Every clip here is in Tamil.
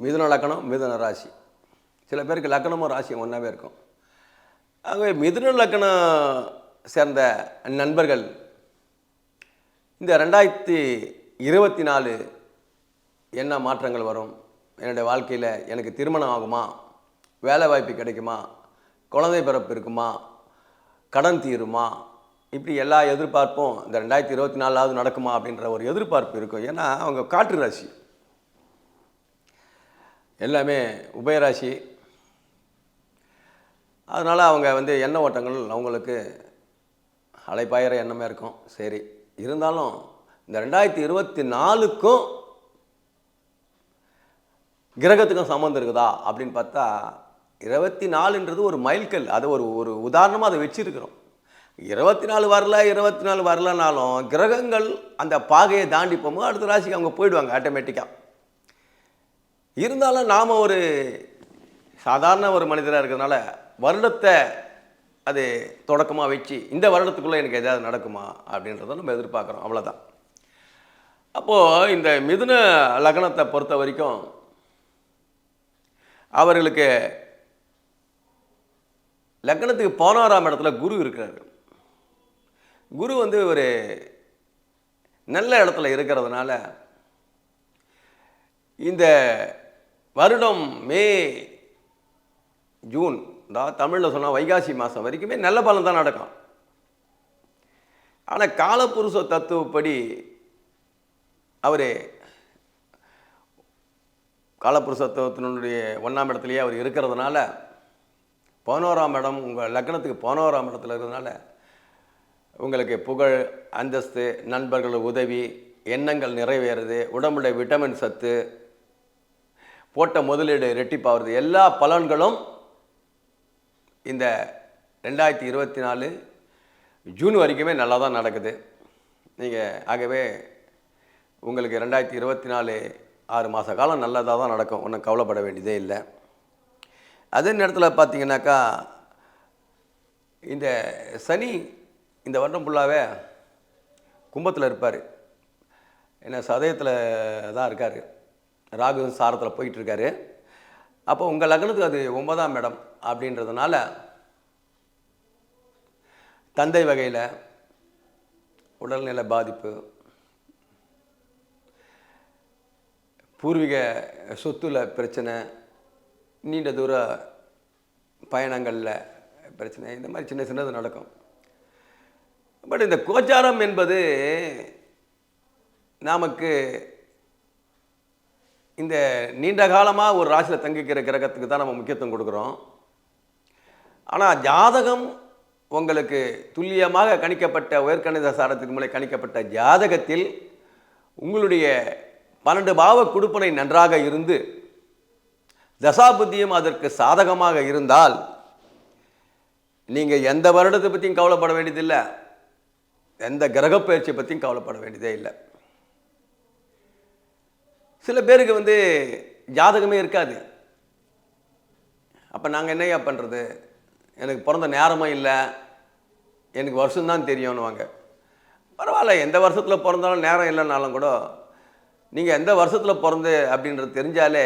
மிதுன லக்கணம், மிதுன ராசி. சில பேருக்கு லக்கணமும் ராசியும் ஒன்றாவே இருக்கும். ஆகவே மிதுன லக்கணம் சேர்ந்த நண்பர்கள் இந்த 2024 என்ன மாற்றங்கள் வரும், என்னுடைய வாழ்க்கையில் எனக்கு திருமணம் ஆகுமா, வேலை வாய்ப்பு கிடைக்குமா, குழந்தை பிறப்பு இருக்குமா, கடன் தீருமா, இப்படி எல்லா எதிர்பார்ப்பும் இந்த 2024 நடக்குமா அப்படின்ற ஒரு எதிர்பார்ப்பு இருக்கும். ஏன்னா அவங்க காற்று ராசி, எல்லாமே உபயராசி. அதனால் அவங்க எண்ண ஓட்டங்கள் அவங்களுக்கு அலைப்பாயிற எண்ணமே இருக்கும். சரி, இருந்தாலும் இந்த 2024க்கும் கிரகத்துக்கும் சம்மந்தம் இருக்குதா அப்படின்னு பார்த்தா 24ன்றது ஒரு மைல்கல். அதை ஒரு உதாரணமாக அதை வச்சிருக்கிறோம். 24 வரல, 24 வரலனாலும் கிரகங்கள் அந்த பாகையை தாண்டி போகும்போது அடுத்த ராசிக்கு அவங்க போயிடுவாங்க ஆட்டோமேட்டிக்காக. இருந்தாலும் நாம் ஒரு சாதாரண ஒரு மனிதராக இருக்கிறதுனால வருடத்தை அது தொடக்கமாக வச்சு இந்த வருடத்துக்குள்ளே எனக்கு எதாவது நடக்குமா அப்படின்றத நம்ம எதிர்பார்க்குறோம். அவ்வளோதான். அப்போது இந்த மிதுன லக்னத்தை பொறுத்த வரைக்கும் அவர்களுக்கு லக்னத்துக்கு 11ஆம் இடத்துல குரு இருக்கிறார். குரு ஒரு நல்ல இடத்துல இருக்கிறதுனால இந்த வருடம் மே ஜூன், தமிழில் சொன்னால் வைகாசி மாதம் வரைக்குமே நல்ல பலன் தான் நடக்கும். ஆனால் காலப்புருஷ தத்துவப்படி அவர் காலப்புருஷ தத்துவத்தினுடைய 1ஆம் இடத்துலையே அவர் இருக்கிறதுனால 11ஆம் இடம் உங்கள் லக்னத்துக்கு 11ஆம் இடத்துல இருக்கிறதுனால உங்களுக்கு புகழ், அந்தஸ்து, நண்பர்கள் உதவி, எண்ணங்கள் நிறைவேறுது, உடம்புடைய விட்டமின் சத்து, போட்ட முதலீடு ரெட்டிப்பாகிறது, எல்லா பலன்களும் இந்த 2024 ஜூன் வரைக்குமே நல்லா தான் நடக்குது. ஆகவே உங்களுக்கு 2024 6 மாத காலம் நல்லதாக தான் நடக்கும். ஒன்றும் கவலைப்பட வேண்டியதே இல்லை. அதே நேரத்தில் பார்த்தீங்கன்னாக்கா இந்த சனி இந்த வருடம் ஃபுல்லாகவே கும்பத்தில் இருப்பார். ஏன்னா சதயத்தில் தான் இருக்கார், ராகு சாரத்தில் போயிட்டுருக்காரு. அப்போ உங்கள் லக்னத்துக்கு அது 9ஆம் இடம் அப்படின்றதுனால தந்தை வகையில் உடல்நிலை பாதிப்பு, பூர்வீக சொத்துல பிரச்சனை, நீண்ட தூர பயணங்களில் பிரச்சனை, இந்த மாதிரி சின்ன சின்னது நடக்கும். பட் இந்த கோச்சாரம் என்பது நமக்கு இந்த நீண்ட காலமாக ஒரு ராசியில் தங்கிக்கிற கிரகத்துக்கு தான் நம்ம முக்கியத்துவம் கொடுக்குறோம். ஆனால் ஜாதகம் உங்களுக்கு துல்லியமாக கணிக்கப்பட்ட உயர்கணித சாரத்திற்கு மூலம் கணிக்கப்பட்ட ஜாதகத்தில் உங்களுடைய 12 பாவ குடுப்பனை நன்றாக இருந்து தசாபுத்தியும் அதற்கு சாதகமாக இருந்தால் நீங்கள் எந்த வருடத்தை பற்றியும் கவலைப்பட வேண்டியதில்லை, எந்த கிரக பயிற்சியை பற்றியும் கவலைப்பட வேண்டியதே இல்லை. சில பேருக்கு ஜாதகமே இருக்காது. அப்போ நாங்கள் என்னையா பண்ணுறது, எனக்கு பிறந்த நேரமும் இல்லை, எனக்கு வருஷம்தான் தெரியும்னுவாங்க. பரவாயில்ல, எந்த வருஷத்தில் பிறந்தாலும் நேரம் இல்லைனாலும் கூட நீங்கள் எந்த வருஷத்தில் பிறந்து அப்படின்றது தெரிஞ்சாலே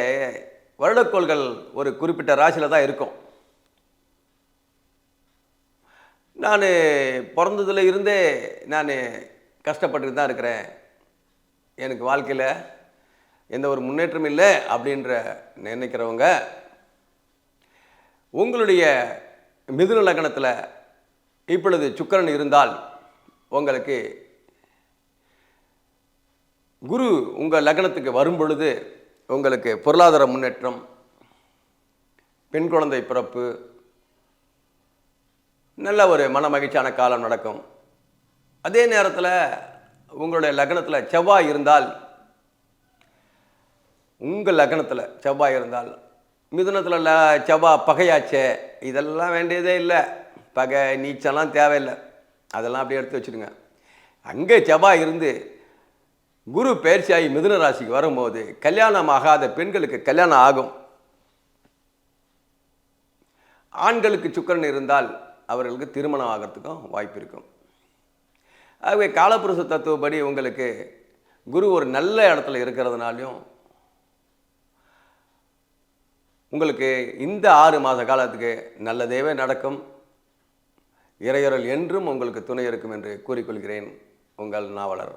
வருடக்கோள்கள் ஒரு குறிப்பிட்ட ராசியில் தான் இருக்கும். நான் பிறந்ததில் இருந்தே நான் கஷ்டப்பட்டு தான் இருக்கிறேன், எனக்கு வாழ்க்கையில் எந்த ஒரு முன்னேற்றம் இல்லை அப்படின்ற நினைக்கிறவங்க உங்களுடைய மிதுன லக்னத்தில் இப்பொழுது சுக்கிரன் இருந்தால் உங்களுக்கு குரு உங்கள் லக்னத்துக்கு வரும் பொழுது உங்களுக்கு பொருளாதார முன்னேற்றம், பெண் குழந்தை பிறப்பு, நல்ல ஒரு மன மகிழ்ச்சியான காலம் நடக்கும். அதே நேரத்தில் உங்களுடைய லக்னத்தில் செவ்வாய் இருந்தால், உங்கள் லக்னத்தில் செவ்வாய் இருந்தால், மிதுனத்தில் செவ்வாய் பகையாச்சே, இதெல்லாம் வேண்டியதே இல்லை, பகை நீச்சலாம் தேவையில்லை, அதெல்லாம் அப்படியே எடுத்து வச்சுடுங்க. அங்கே செவ்வாய் இருந்து குரு பயிற்சியாகி மிதுன ராசிக்கு வரும்போது கல்யாணம் ஆகாத பெண்களுக்கு கல்யாணம் ஆகும். ஆண்களுக்கு சுக்கிரன் இருந்தால் அவர்களுக்கு திருமணம் ஆகிறதுக்கும் வாய்ப்பு இருக்கும். ஆகவே காலப்புருஷ தத்துவப்படி உங்களுக்கு குரு ஒரு நல்ல இடத்துல இருக்கிறதுனாலையும் உங்களுக்கு இந்த 6 மாத காலத்துக்கு நல்லதேவே நடக்கும். இறையருள் என்றும் உங்களுக்கு துணை இருக்கும் என்று கூறிக்கொள்கிறேன். உங்கள் நாவலர்.